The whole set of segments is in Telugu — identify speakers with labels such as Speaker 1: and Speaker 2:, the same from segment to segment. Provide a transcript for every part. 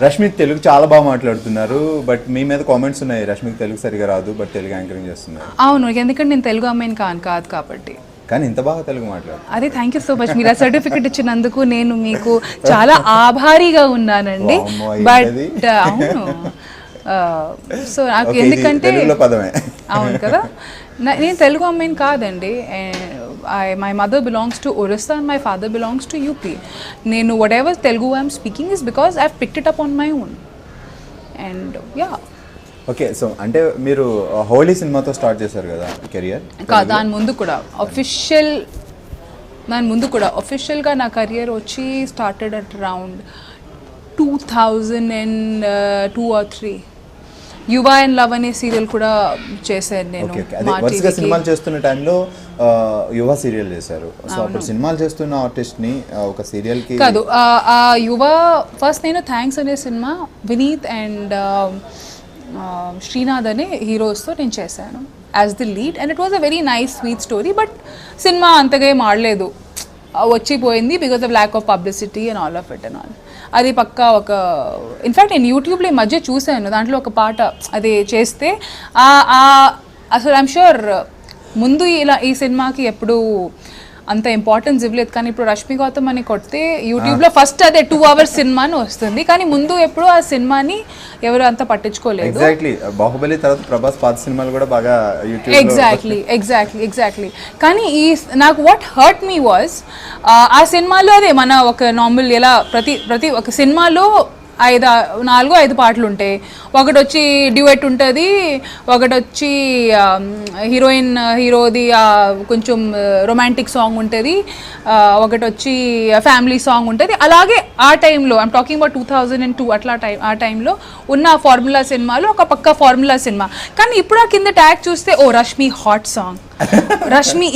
Speaker 1: రష్మిక్ తెలుగు చాలా బాగా మాట్లాడుతున్నారు, బట్ మీ మీద కామెంట్స్ ఉన్నాయి, రష్మిక్ తెలుగు సరిగా రాదు బట్ తెలుగు యాంకరింగ్ చేస్తున్నారు.
Speaker 2: అవును, ఎందుకంటే నేను తెలుగు అమ్మాయిని కాదు కాబట్టి.
Speaker 1: కానీ ఇంత బాగా తెలుగు మాట్లాడు.
Speaker 2: అదే థ్యాంక్ యూ సో మచ్, మీరు ఆ సర్టిఫికెట్ ఇచ్చినందుకు నేను మీకు చాలా ఆభారీగా ఉన్నానండి. బట్ అవును, సో నాకు ఎందుకంటే అవును కదా, నేను తెలుగు అమ్మాయిని కాదండి. My mother belongs to Orissa and my father belongs to UP. నేను whatever Telugu I'm speaking is because I picked it up on my own. And yeah
Speaker 1: okay, so అంటే మీరు హోలీ సినిమాతో స్టార్ట్ చేశారు కదా కెరియర్?
Speaker 2: దాని ముందు కూడా అఫీషియల్గా నా కెరియర్ వచ్చి స్టార్టెడ్ అట్ అరౌండ్ 2002 or 3. యువ అండ్ లవ్ అనే సీరియల్ కూడా చేశాను నేను.
Speaker 1: వరుసగా సినిమాలు చేస్తున్న టైంలో యువ సీరియల్ చేశారు. సో అప్పుడు సినిమాలు చేస్తున్న ఆర్టిస్ట్ ని ఒక సీరియల్ కి
Speaker 2: కాదు, యువ ఫస్ట్ నేను థ్యాంక్స్ అనే సినిమా వినీత్ అండ్ శ్రీనాథ్ అనే హీరోస్తో నేను చేశాను as the lead. And it was a very nice sweet story. But cinema అంతగా ఏం ఆడలేదు, వచ్చిపోయింది because of lack of publicity and all of it and all. అది పక్కా ఒక ఇన్ఫ్యాక్ట్ నేను యూట్యూబ్లో ఈ మధ్య చూశాను, దాంట్లో ఒక పాట అది చేస్తే అసలు ఐమ్ షూర్ ముందు ఈ సినిమాకి ఎప్పుడు అంత ఇంపార్టెన్స్ ఇవ్వలేదు. కానీ ఇప్పుడు రష్మి గౌతమ్ అని కొడితే యూట్యూబ్లో ఫస్ట్ అదే 2 hours సినిమా అని వస్తుంది. కానీ ముందు ఎప్పుడు ఆ సినిమాని ఎవరు అంత పట్టించుకోలేదు.
Speaker 1: ఎగ్జాక్ట్లీ బాహుబలి తర్వాత ప్రభాస్ పాత సినిమాలు కూడా బాగా యూట్యూబ్.
Speaker 2: ఎగ్జాక్ట్లీ. కానీ నాకు వాట్ హర్ట్ మీ వాజ్ ఆ సినిమాలో అదే మన ఒక నార్మల్ ఎలా ప్రతి ఒక సినిమాలో 4-5 పాటలు ఉంటాయి. ఒకటి వచ్చి డ్యూయట్ ఉంటుంది, ఒకటి వచ్చి హీరోది కొంచెం రొమాంటిక్ సాంగ్ ఉంటుంది, ఒకటి వచ్చి ఫ్యామిలీ సాంగ్ ఉంటుంది. అలాగే ఆ టైంలో ఐమ్ టాకింగ్ అబౌట్ 2002 అట్లా ఆ టైంలో ఉన్న ఫార్ములా సినిమాలో ఒక పక్క ఫార్ములా సినిమా. కానీ ఇప్పుడు ఆ కింద ట్యాగ్ చూస్తే ఓ Rashmi hot song, Rashmi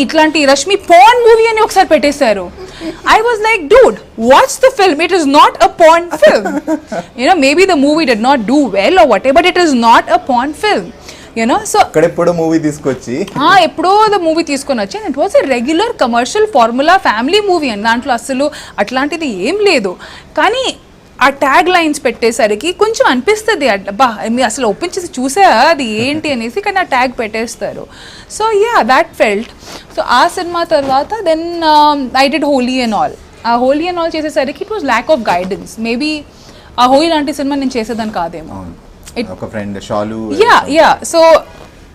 Speaker 2: porn movie అని ఒకసారి పెట్టేశారు. I was like, dude, watch the film. It is not a porn film. Maybe the movie did not do well or whatever, but it is not a porn film. So
Speaker 1: ఎప్పుడో మూవీ తీసుకొచ్చి
Speaker 2: తీసుకొని వచ్చి it was a regular commercial formula family movie అని దాంట్లో అసలు అట్లాంటిది ఏం లేదు. కానీ ఆ ట్యాగ్ లైన్స్ పెట్టేసరికి కొంచెం అనిపిస్తుంది, అబ్బా మీరు అసలు ఓపెన్ చేసి చూసా అది ఏంటి అనేసి, కానీ ఆ ట్యాగ్ పెట్టేస్తారు. So ya that felt. So ఆ సినిమా తర్వాత then I did Holi and all. ఆ హోలీ అండ్ ఆల్ చేసేసరికి it was lack of guidance. Maybe ఆ హోలీ లాంటి సినిమా నేను చేసేదాన్ని కాదేమో. సో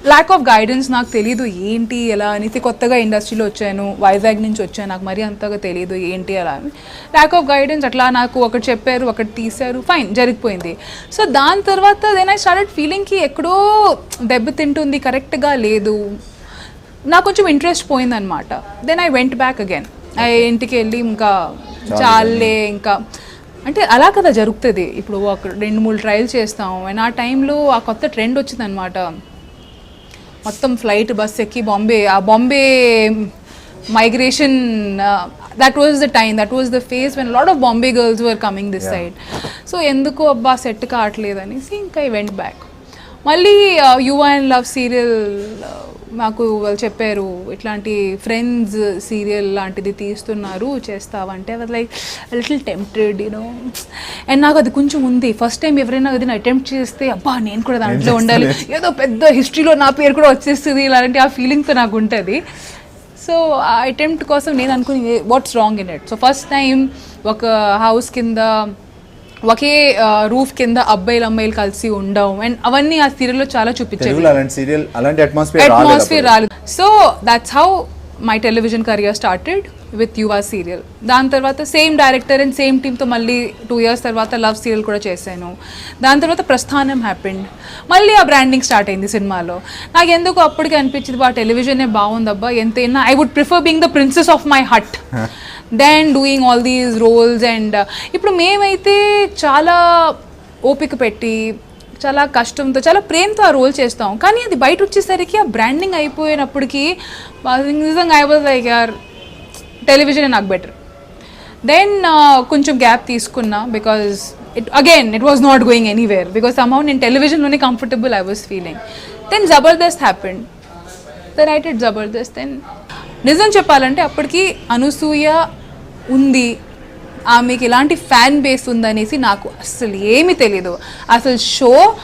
Speaker 2: ల్యాక్ ఆఫ్ గైడెన్స్, నాకు తెలీదు ఏంటి ఎలా అనేసి. కొత్తగా ఇండస్ట్రీలో వచ్చాను, వైజాగ్ నుంచి వచ్చాను, నాకు మరీ అంతగా తెలియదు ఏంటి అలా అని. ల్యాక్ ఆఫ్ గైడెన్స్, అట్లా నాకు ఒకటి చెప్పారు, ఒకటి తీశారు, ఫైన్ జరిగిపోయింది. సో దాని తర్వాత దెన్ ఐ స్టార్టెడ్ ఫీలింగ్కి ఎక్కడో దెబ్బతింటుంది, కరెక్ట్గా లేదు, నాకు కొంచెం ఇంట్రెస్ట్ పోయిందనమాట. Then I went back again. ఇంటికి వెళ్ళి ఇంకా చాలే ఇంకా అంటే అలా కదా జరుగుతుంది. ఇప్పుడు ఒక 2-3 ట్రయల్స్ చేస్తాం. అండ్ ఆ టైంలో ఆ కొత్త ట్రెండ్ వచ్చిందనమాట, మొత్తం ఫ్లైట్ బస్ ఎక్కి Bombay migration. That was the time, that was the phase when lot of Bombay girls were coming this side. So ఎందుకు అబ్బా సెట్ కావట్లేదు అనేసి ఇంకా ఐ వెంట్ బ్యాక్. మళ్ళీ యువ అండ్ లవ్ సీరియల్ మాకు వాళ్ళు చెప్పారు, ఇట్లాంటి ఫ్రెండ్స్ సీరియల్ లాంటిది తీస్తున్నారు, చేస్తావంటే I was like little tempted and నాకు అది కొంచెం ఉంది. ఫస్ట్ టైం ఎవరైనా అది అటెంప్ట్ చేస్తే అబ్బా నేను కూడా దాంట్లో ఉండాలి, ఏదో పెద్ద హిస్టరీలో నా పేరు కూడా వచ్చేస్తుంది ఇలాంటి ఆ ఫీలింగ్తో నాకు ఉంటుంది. సో ఆ అటెంప్ట్ కోసం నేను అనుకుని what's wrong in it. So first time ఒక హౌస్ కింద ఒకే రూఫ్ కింద అమ్మాయిలు కలిసి ఉండవు అండ్ అవన్నీ ఆ సీరియల్లో చాలా చూపించారు. అట్మాస్ఫియర్ రాలేదు. So that's how my television career started with యువ సీరియల్. దాని తర్వాత సేమ్ డైరెక్టర్ అండ్ సేమ్ టీమ్తో మళ్ళీ 2 years తర్వాత లవ్ సీరియల్ కూడా చేశాను. దాని తర్వాత ప్రస్థానం హ్యాపెండ్. మళ్ళీ ఆ బ్రాండింగ్ స్టార్ట్ అయింది సినిమాలో. నాకు ఎందుకు అప్పటికి అనిపించింది బా టెలివిజనే బాగుందబ్బా, ఎంతైనా I would prefer being the princess of my hut then doing all these roles. And ఇప్పుడు మేమైతే చాలా ఓపిక పెట్టి చాలా కష్టంతో చాలా ప్రేమతో ఆ రోల్ చేస్తాం. కానీ అది బయట వచ్చేసరికి ఆ బ్రాండింగ్ అయిపోయినప్పటికీ నిజంగా ఐ వాజ్ లైక్ యార్ టెలివిజన్ నాకు బెటర్. దెన్ కొంచెం గ్యాప్ తీసుకున్నా because it was not going anywhere because somehow నేను టెలివిజన్లోనే comfortable I was feeling. Then Jabardasth happened. Then I did Jabardasth. Then నిజం చెప్పాలంటే అప్పటికి అనసూయ ఉంది, ఆమెకి ఇలాంటి ఫ్యాన్ బేస్ ఉందనేసి నాకు అసలు ఏమీ తెలీదు. అసలు షో